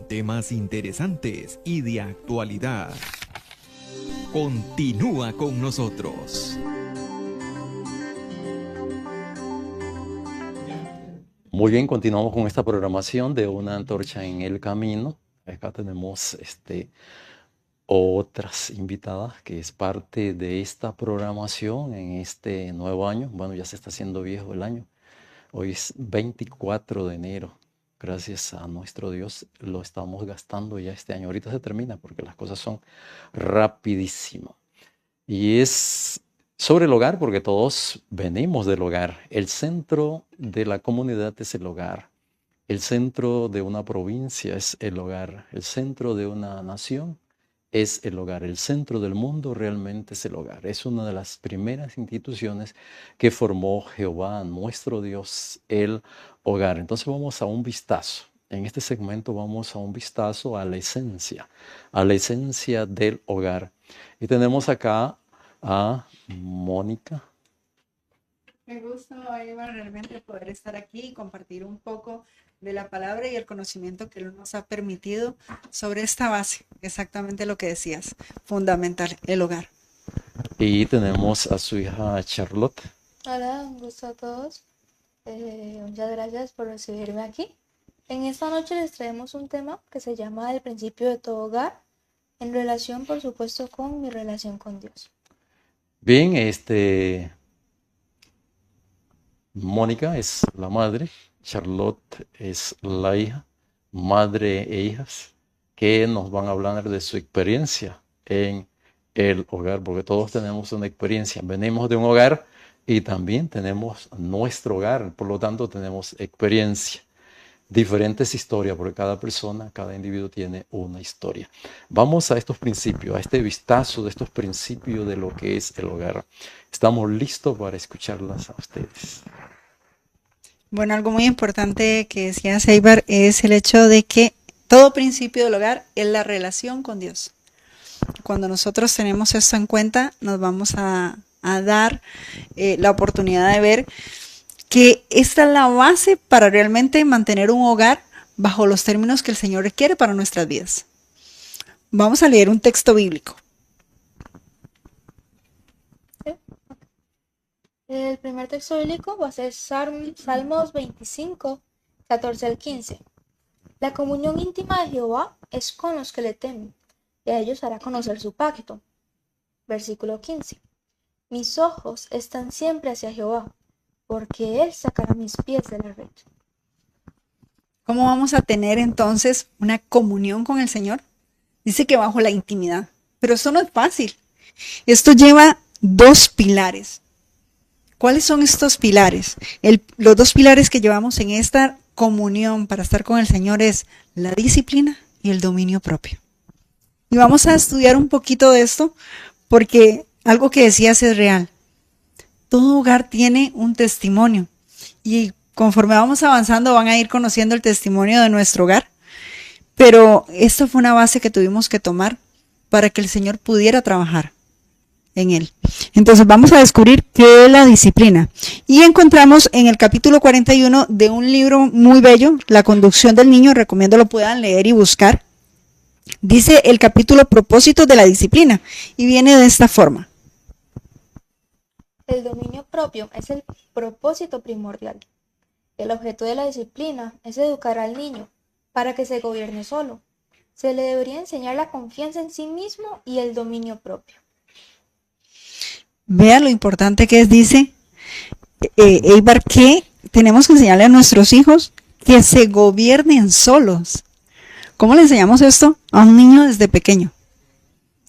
temas interesantes y de actualidad. Continúa con nosotros. Muy bien, continuamos con esta programación de Una Antorcha en el Camino. Acá tenemos otras invitadas que es parte de esta programación en este nuevo año. Bueno, ya se está haciendo viejo el año. Hoy es 24 de enero. Gracias a nuestro Dios lo estamos gastando ya este año. Ahorita se termina porque las cosas son rapidísimo. Y es sobre el hogar porque todos venimos del hogar. El centro de la comunidad es el hogar. El centro de una provincia es el hogar. El centro de una nación es el hogar. El centro del mundo realmente es el hogar. Es una de las primeras instituciones que formó Jehová, nuestro Dios, el hogar. Entonces vamos a un vistazo. En este segmento vamos a un vistazo a la esencia del hogar. Y tenemos acá a Mónica. Me gusta, Eva, realmente poder estar aquí y compartir un poco de la palabra y el conocimiento que Él nos ha permitido sobre esta base, exactamente lo que decías, fundamental, el hogar. Y tenemos a su hija Charlotte. Hola, un gusto a todos. Muchas gracias por recibirme aquí. En esta noche les traemos un tema que se llama el principio de todo hogar, en relación, por supuesto, con mi relación con Dios. Bien, Mónica es la madre, Charlotte es la hija, madre e hijas, que nos van a hablar de su experiencia en el hogar, porque todos tenemos una experiencia. Venimos de un hogar y también tenemos nuestro hogar, por lo tanto tenemos experiencia. Diferentes historias, porque cada persona, cada individuo tiene una historia. Vamos a estos principios, a este vistazo de estos principios de lo que es el hogar. Estamos listos para escucharlas a ustedes. Bueno, algo muy importante que decía Seibar es el hecho de que todo principio del hogar es la relación con Dios. Cuando nosotros tenemos esto en cuenta, nos vamos a dar la oportunidad de ver que esta es la base para realmente mantener un hogar bajo los términos que el Señor requiere para nuestras vidas. Vamos a leer un texto bíblico. El primer texto bíblico va a ser Salmos 25, 14 al 15. La comunión íntima de Jehová es con los que le temen, y a ellos hará conocer su pacto. Versículo 15. Mis ojos están siempre hacia Jehová, porque Él sacará mis pies de la red. ¿Cómo vamos a tener entonces una comunión con el Señor? Dice que bajo la intimidad, pero esto no es fácil. Esto lleva dos pilares. ¿Cuáles son estos pilares? Los dos pilares que llevamos en esta comunión para estar con el Señor es la disciplina y el dominio propio. Y vamos a estudiar un poquito de esto porque algo que decías es real. Todo hogar tiene un testimonio y conforme vamos avanzando van a ir conociendo el testimonio de nuestro hogar. Pero esto fue una base que tuvimos que tomar para que el Señor pudiera trabajar en él. Entonces vamos a descubrir qué es la disciplina. Y encontramos en el capítulo 41 de un libro muy bello, La conducción del niño, recomiendo lo puedan leer y buscar. Dice el capítulo Propósitos de la disciplina y viene de esta forma. El dominio propio es el propósito primordial. El objeto de la disciplina es educar al niño para que se gobierne solo. Se le debería enseñar la confianza en sí mismo y el dominio propio. Vea lo importante que es, dice Eibar, que tenemos que enseñarle a nuestros hijos que se gobiernen solos. ¿Cómo le enseñamos esto a un niño desde pequeño?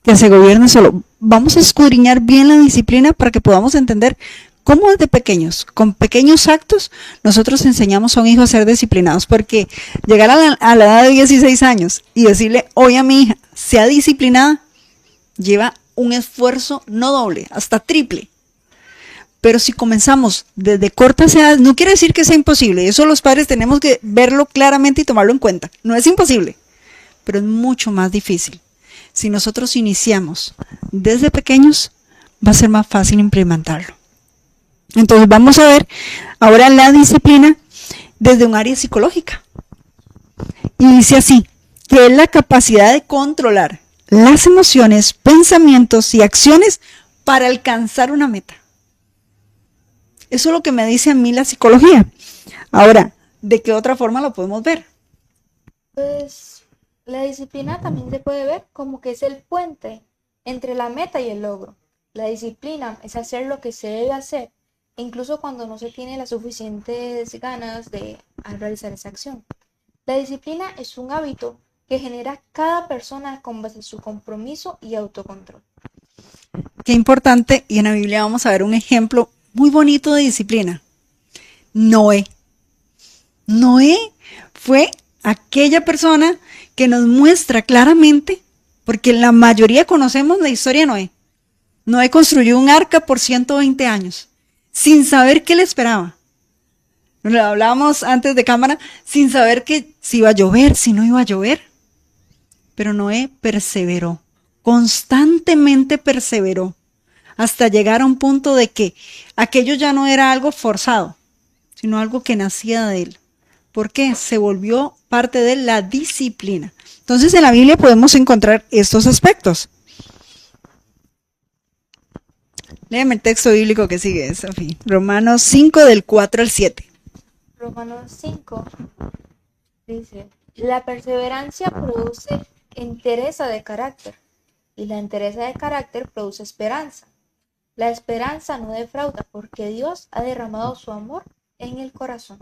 Que se gobierne solo. Vamos a escudriñar bien la disciplina para que podamos entender cómo desde pequeños, con pequeños actos, nosotros enseñamos a un hijo a ser disciplinados. Porque llegar a la edad de 16 años y decirle hoy a mi hija, sea disciplinada, lleva un esfuerzo no doble, hasta triple. Pero si comenzamos desde cortas edades, no quiere decir que sea imposible. Eso los padres tenemos que verlo claramente y tomarlo en cuenta. No es imposible, pero es mucho más difícil. Si nosotros iniciamos desde pequeños, va a ser más fácil implementarlo. Entonces vamos a ver ahora la disciplina desde un área psicológica. Y dice así: que es la capacidad de controlar las emociones, pensamientos y acciones para alcanzar una meta. Eso es lo que me dice a mí la psicología. Ahora, ¿de qué otra forma lo podemos ver? Pues la disciplina también se puede ver como que es el puente entre la meta y el logro. La disciplina es hacer lo que se debe hacer, incluso cuando no se tiene las suficientes ganas de realizar esa acción. La disciplina es un hábito que genera cada persona con base en su compromiso y autocontrol. Qué importante, y en la Biblia vamos a ver un ejemplo muy bonito de disciplina. Noé. Noé fue aquella persona que nos muestra claramente, porque la mayoría conocemos la historia de Noé. Noé construyó un arca por 120 años, sin saber qué le esperaba. Lo hablábamos antes de cámara, sin saber que si iba a llover, si no iba a llover. Pero Noé perseveró, constantemente perseveró, hasta llegar a un punto de que aquello ya no era algo forzado, sino algo que nacía de él. ¿Por qué? Se volvió parte de la disciplina. Entonces en la Biblia podemos encontrar estos aspectos. Léeme el texto bíblico que sigue, Sofía. Romanos 5 del 4 al 7. Romanos 5 dice, la perseverancia produce entereza de carácter, y la entereza de carácter produce esperanza. La esperanza no defrauda, porque Dios ha derramado su amor en el corazón.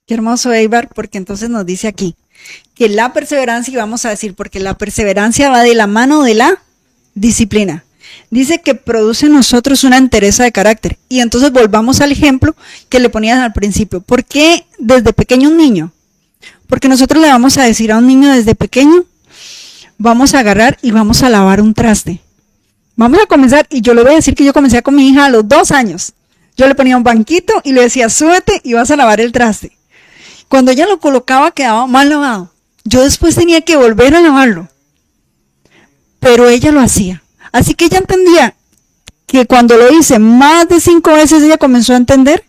Qué hermoso, Eibar, porque entonces nos dice aquí que la perseverancia, y vamos a decir, porque la perseverancia va de la mano de la disciplina. Dice que produce en nosotros una entereza de carácter. Y entonces volvamos al ejemplo que le ponías al principio. ¿Por qué desde pequeño un niño? Porque nosotros le vamos a decir a un niño desde pequeño, vamos a agarrar y vamos a lavar un traste. Vamos a comenzar, y yo le voy a decir que yo comencé con mi hija a los 2 años. Yo le ponía un banquito y le decía, súbete y vas a lavar el traste. Cuando ella lo colocaba quedaba mal lavado. Yo después tenía que volver a lavarlo. Pero ella lo hacía. Así que ella entendía que cuando lo hice más de 5 veces, ella comenzó a entender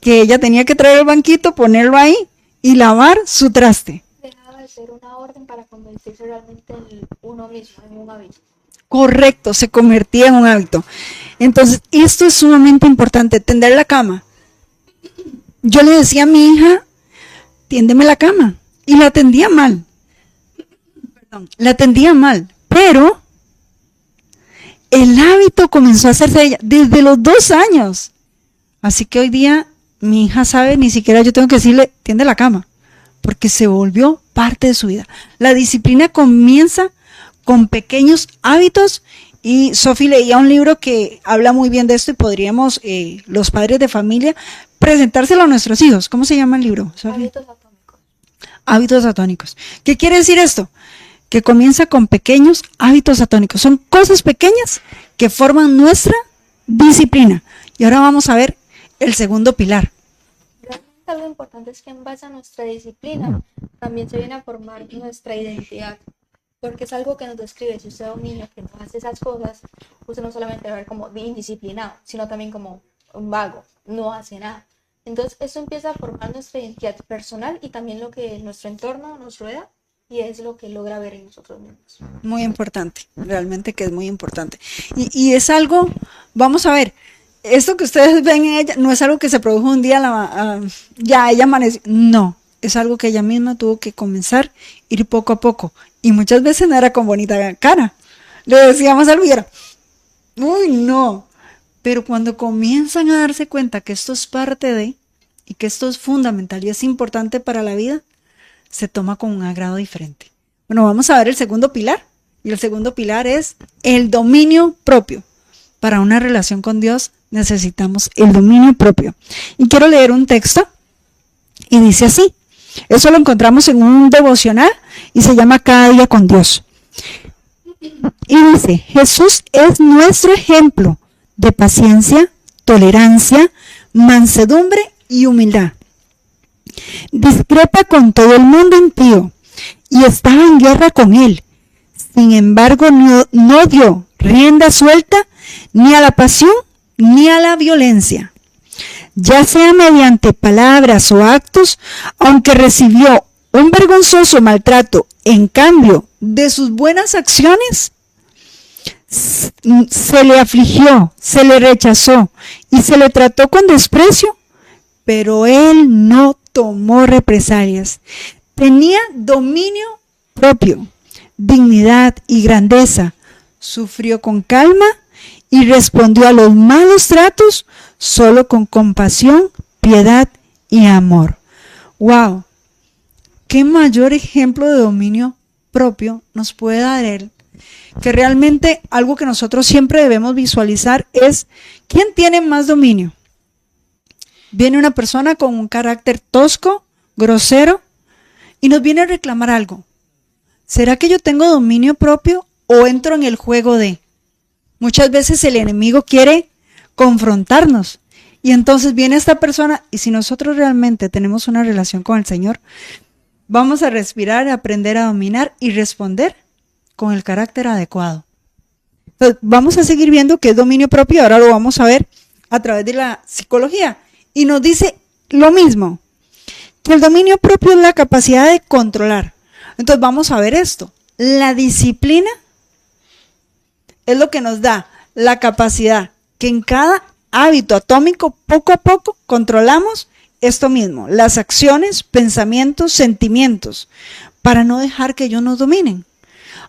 que ella tenía que traer el banquito, ponerlo ahí y lavar su traste. Dejaba de ser una orden para convertirse realmente en uno mismo, en un hábito. Correcto, se convertía en un hábito. Entonces, esto es sumamente importante, tender la cama. Yo le decía a mi hija, tiéndeme la cama, y la tendía mal. La tendía mal, pero el hábito comenzó a hacerse ella desde los 2 años. Así que hoy día mi hija sabe, ni siquiera yo tengo que decirle, tiende la cama, porque se volvió parte de su vida. La disciplina comienza con pequeños hábitos, y Sofi leía un libro que habla muy bien de esto, y podríamos, los padres de familia, presentárselo a nuestros hijos. ¿Cómo se llama el libro, Sofi? Hábitos atómicos. Hábitos atómicos. ¿Qué quiere decir esto? Que comienza con pequeños hábitos atómicos. Son cosas pequeñas que forman nuestra disciplina. Y ahora vamos a ver el segundo pilar. Realmente algo importante es que en base a nuestra disciplina también se viene a formar nuestra identidad, porque es algo que nos describe. Si usted es un niño que no hace esas cosas, usted no solamente va a ver como indisciplinado, sino también como un vago, no hace nada. Entonces eso empieza a formar nuestra identidad personal y también lo que nuestro entorno nos rodea, y es lo que logra ver en nosotros mismos. Muy importante, realmente que es muy importante. Y es algo, vamos a ver, esto que ustedes ven en ella no es algo que se produjo un día, ya ella amaneció. No, es algo que ella misma tuvo que comenzar, ir poco a poco. Y muchas veces no era con bonita cara. Le decíamos a Elvira, uy, no. Pero cuando comienzan a darse cuenta que esto es parte de, y que esto es fundamental y es importante para la vida, se toma con un agrado diferente. Bueno, vamos a ver el segundo pilar. Y el segundo pilar es el dominio propio. Para una relación con Dios necesitamos el dominio propio. Y quiero leer un texto y dice así. Eso lo encontramos en un devocional y se llama Cada día con Dios. Y dice, Jesús es nuestro ejemplo de paciencia, tolerancia, mansedumbre y humildad. Discrepa con todo el mundo impío y estaba en guerra con él. Sin embargo, no dio rienda suelta ni a la pasión ni a la violencia, ya sea mediante palabras o actos, aunque recibió un vergonzoso maltrato, en cambio, de sus buenas acciones, se le afligió, se le rechazó y se le trató con desprecio, pero él no tomó represalias. Tenía dominio propio, dignidad y grandeza. Sufrió con calma y respondió a los malos tratos solo con compasión, piedad y amor. ¡Wow! ¿Qué mayor ejemplo de dominio propio nos puede dar él? Que realmente algo que nosotros siempre debemos visualizar es ¿quién tiene más dominio? Viene una persona con un carácter tosco, grosero, y nos viene a reclamar algo. ¿Será que yo tengo dominio propio o entro en el juego de? Muchas veces el enemigo quiere confrontarnos y entonces viene esta persona y si nosotros realmente tenemos una relación con el Señor, vamos a respirar, a aprender a dominar y responder con el carácter adecuado. Entonces, vamos a seguir viendo qué es dominio propio, ahora lo vamos a ver a través de la psicología y nos dice lo mismo, que el dominio propio es la capacidad de controlar. Entonces vamos a ver esto, la disciplina es lo que nos da la capacidad que en cada hábito atómico poco a poco controlamos esto mismo, las acciones, pensamientos, sentimientos, para no dejar que ellos nos dominen.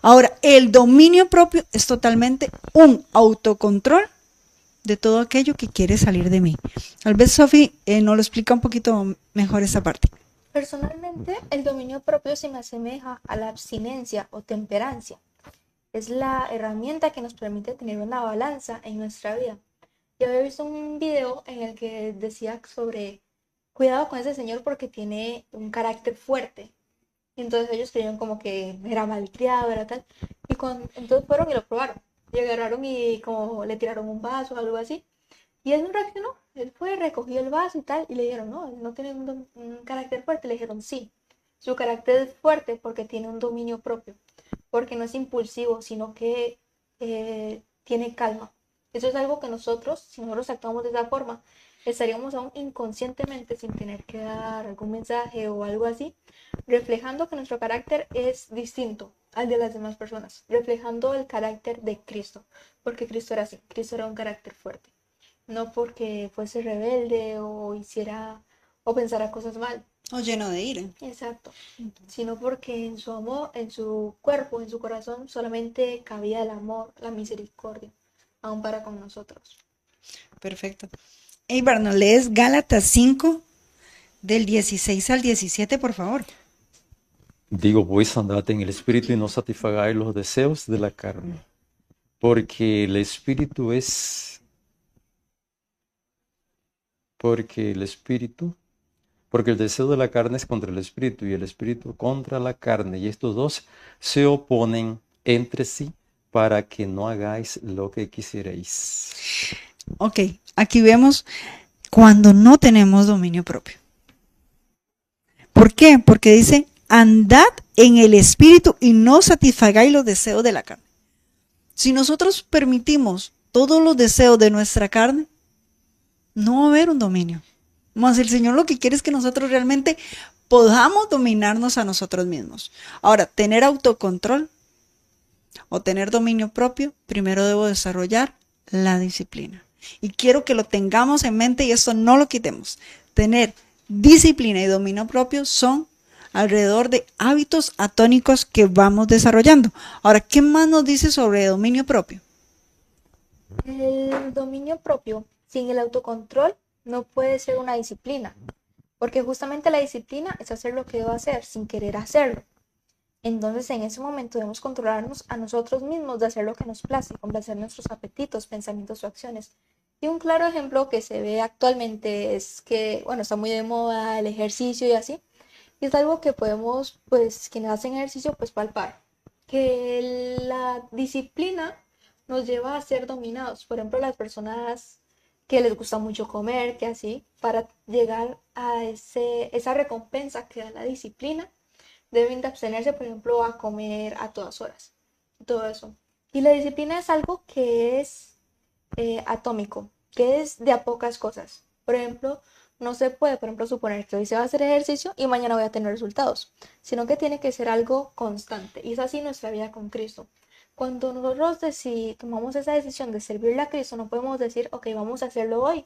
Ahora, el dominio propio es totalmente un autocontrol de todo aquello que quiere salir de mí. Tal vez Sofi nos lo explica un poquito mejor esta parte. Personalmente, el dominio propio se me asemeja a la abstinencia o temperancia. Es la herramienta que nos permite tener una balanza en nuestra vida. Yo había visto un video en el que decía sobre cuidado con ese señor porque tiene un carácter fuerte. Y entonces ellos creyeron como que era malcriado, era tal. Y entonces fueron y lo probaron. Y agarraron y como le tiraron un vaso o algo así. Y él no reaccionó. Él fue, recogió el vaso y tal. Y le dijeron, no, él no tiene un carácter fuerte. Le dijeron, sí. Su carácter es fuerte porque tiene un dominio propio. Porque no es impulsivo, sino que tiene calma. Eso es algo que nosotros, si nosotros actuamos de esa forma, estaríamos aún inconscientemente sin tener que dar algún mensaje o algo así, reflejando que nuestro carácter es distinto al de las demás personas, reflejando el carácter de Cristo, porque Cristo era así, Cristo era un carácter fuerte, no porque fuese rebelde o hiciera o pensara cosas mal. O lleno de ira. Exacto, sino porque en su amor, en su cuerpo, en su corazón, solamente cabía el amor, la misericordia, aún para con nosotros. Perfecto. Eibar, ¿nos lees Gálatas 5, del 16 al 17, por favor? Digo, pues andad en el Espíritu y no satisfagáis los deseos de la carne, porque el Espíritu porque el deseo de la carne es contra el Espíritu y el Espíritu contra la carne, y estos dos se oponen entre sí para que no hagáis lo que quisierais. Ok, aquí vemos cuando no tenemos dominio propio. ¿Por qué? Porque dice, andad en el Espíritu y no satisfagáis los deseos de la carne. Si nosotros permitimos todos los deseos de nuestra carne, no va a haber un dominio. Más el Señor lo que quiere es que nosotros realmente podamos dominarnos a nosotros mismos. Ahora, tener autocontrol o tener dominio propio, primero debo desarrollar la disciplina. Y quiero que lo tengamos en mente y esto no lo quitemos. Tener disciplina y dominio propio son alrededor de hábitos atónicos que vamos desarrollando. Ahora, ¿qué más nos dice sobre dominio propio? El dominio propio sin el autocontrol no puede ser una disciplina, porque justamente la disciplina es hacer lo que debo hacer sin querer hacerlo. Entonces en ese momento debemos controlarnos a nosotros mismos de hacer lo que nos place, complacer nuestros apetitos, pensamientos o acciones. Y un claro ejemplo que se ve actualmente es que, bueno, está muy de moda el ejercicio y así. Y es algo que podemos, pues, quienes hacen ejercicio, pues palpar. Que la disciplina nos lleva a ser dominados. Por ejemplo, las personas que les gusta mucho comer, que así, para llegar a esa recompensa que da la disciplina, deben de abstenerse, por ejemplo, a comer a todas horas. Todo eso. Y la disciplina es algo que es atómico, que es de a pocas cosas. Por ejemplo, no se puede, por ejemplo, suponer que hoy se va a hacer ejercicio y mañana voy a tener resultados, sino que tiene que ser algo constante. Y es así nuestra vida con Cristo. Cuando nosotros tomamos esa decisión de servirle a Cristo, no podemos decir, ok, vamos a hacerlo hoy,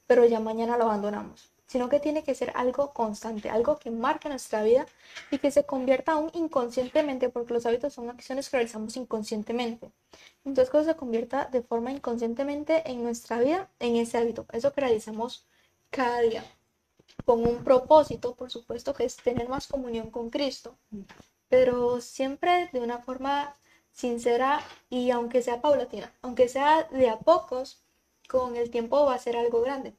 pero ya mañana lo abandonamos, sino que tiene que ser algo constante, algo que marque nuestra vida y que se convierta aún inconscientemente, porque los hábitos son acciones que realizamos inconscientemente. Entonces, cuando se convierta de forma inconscientemente en nuestra vida, en ese hábito, eso que realizamos cada día, con un propósito, por supuesto, que es tener más comunión con Cristo, pero siempre de una forma sincera y aunque sea paulatina, aunque sea de a pocos, con el tiempo va a ser algo grande.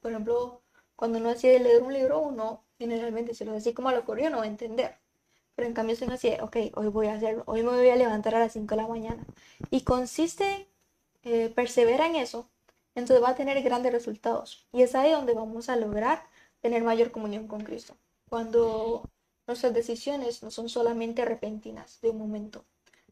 Por ejemplo, cuando uno decide leer un libro, uno generalmente, si lo hace así como lo ocurrió, no va a entender. Pero en cambio, si uno dice, ok, hoy voy a hacerlo, hoy me voy a levantar a las 5 de la mañana, y consiste, persevera en eso, entonces va a tener grandes resultados. Y es ahí donde vamos a lograr tener mayor comunión con Cristo. Cuando nuestras decisiones no son solamente repentinas de un momento,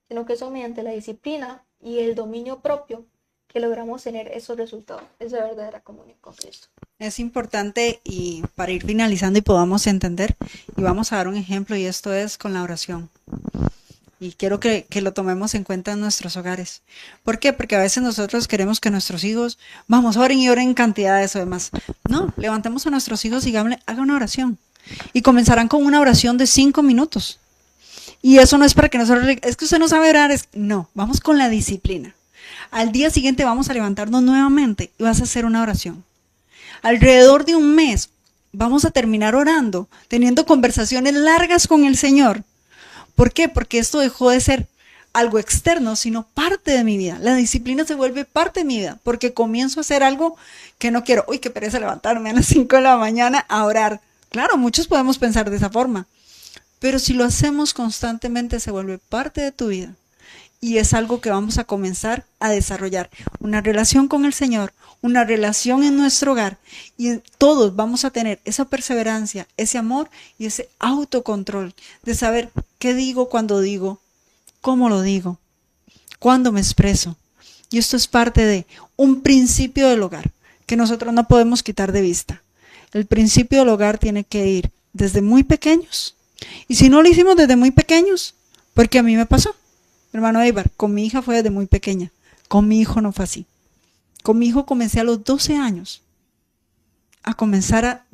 sino que son mediante la disciplina y el dominio propio que logramos tener esos resultados. Es la verdadera comunión con Cristo. Es importante y para ir finalizando y podamos entender, y vamos a dar un ejemplo y esto es con la oración. Y quiero que lo tomemos en cuenta en nuestros hogares. ¿Por qué? Porque a veces nosotros queremos que nuestros hijos, vamos, oren y oren cantidades o demás. No, levantemos a nuestros hijos y hagan una oración. Y comenzarán con una oración de 5 minutos. Y eso no es para que nosotros, es que usted no sabe orar, no, vamos con la disciplina. Al día siguiente vamos a levantarnos nuevamente y vas a hacer una oración. Alrededor de un mes vamos a terminar orando, teniendo conversaciones largas con el Señor. ¿Por qué? Porque esto dejó de ser algo externo, sino parte de mi vida. La disciplina se vuelve parte de mi vida, porque comienzo a hacer algo que no quiero. Uy, qué pereza levantarme a las 5 de la mañana a orar. Claro, muchos podemos pensar de esa forma, pero si lo hacemos constantemente se vuelve parte de tu vida. Y es algo que vamos a comenzar a desarrollar. Una relación con el Señor, una relación en nuestro hogar. Y todos vamos a tener esa perseverancia, ese amor y ese autocontrol de saber qué digo cuando digo, cómo lo digo, cuándo me expreso. Y esto es parte de un principio del hogar que nosotros no podemos quitar de vista. El principio del hogar tiene que ir desde muy pequeños. Y si no lo hicimos desde muy pequeños, porque a mí me pasó. Hermano Eibar, con mi hija fue desde muy pequeña. Con mi hijo no fue así. Con mi hijo comencé a los 12 años a comenzar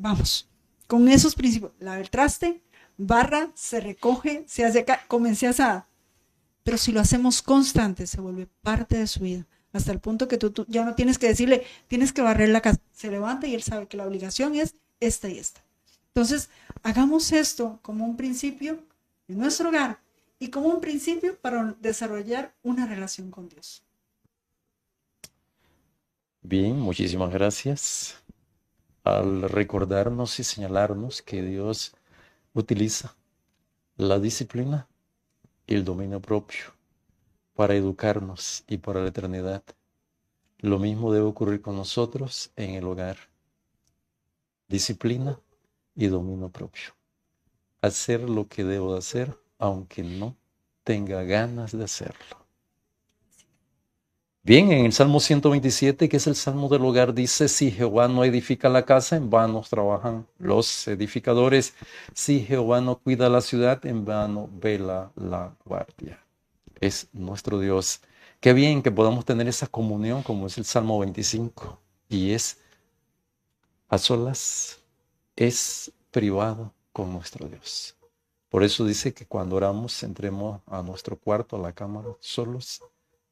con esos principios. Lava el traste, barra, se recoge, se hace acá, comencé a... Pero si lo hacemos constante, se vuelve parte de su vida. Hasta el punto que tú ya no tienes que decirle, tienes que barrer la casa. Se levanta y él sabe que la obligación es esta y esta. Entonces, hagamos esto como un principio en nuestro hogar y como un principio para desarrollar una relación con Dios. Bien, muchísimas gracias. Al recordarnos y señalarnos que Dios utiliza la disciplina y el dominio propio para educarnos y para la eternidad. Lo mismo debe ocurrir con nosotros en el hogar. Disciplina y dominio propio. Hacer lo que debo de hacer, aunque no tenga ganas de hacerlo. Bien, en el Salmo 127, que es el Salmo del hogar, dice, si Jehová no edifica la casa, en vano trabajan los edificadores. Si Jehová no cuida la ciudad, en vano vela la guardia. Es nuestro Dios. Qué bien que podamos tener esa comunión como es el Salmo 25. Y es a solas, es privado con nuestro Dios. Por eso dice que cuando oramos, entremos a nuestro cuarto, a la cámara, solos.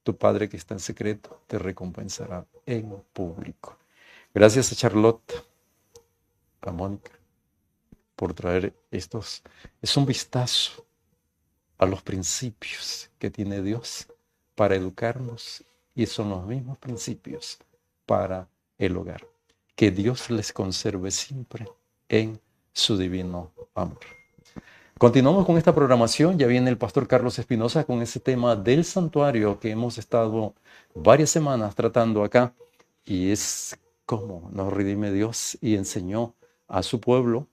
Tu Padre que está en secreto te recompensará en público. Gracias a Charlotte, a Mónica, por traer estos. Es un vistazo a los principios que tiene Dios para educarnos y son los mismos principios para el hogar. Que Dios les conserve siempre en su divino amor. Continuamos con esta programación, ya viene el pastor Carlos Espinosa con ese tema del santuario que hemos estado varias semanas tratando acá y es cómo nos redime Dios y enseñó a su pueblo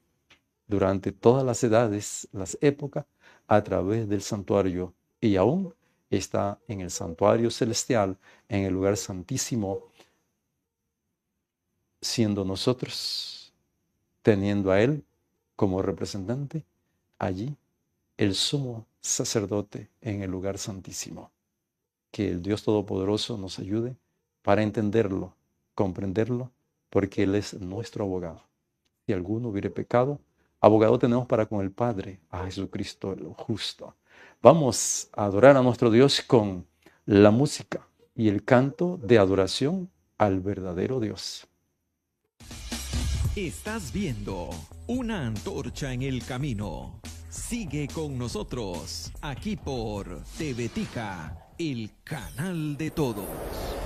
durante todas las edades, las épocas, a través del santuario y aún está en el santuario celestial, en el lugar santísimo, siendo nosotros teniendo a Él como representante allí, el sumo sacerdote en el lugar santísimo. Que el Dios Todopoderoso nos ayude para entenderlo, comprenderlo, porque Él es nuestro abogado. Si alguno hubiere pecado, abogado tenemos para con el Padre, a Jesucristo el justo. Vamos a adorar a nuestro Dios con la música y el canto de adoración al verdadero Dios. Estás viendo una antorcha en el camino. Sigue con nosotros aquí por TV Tica, el canal de todos.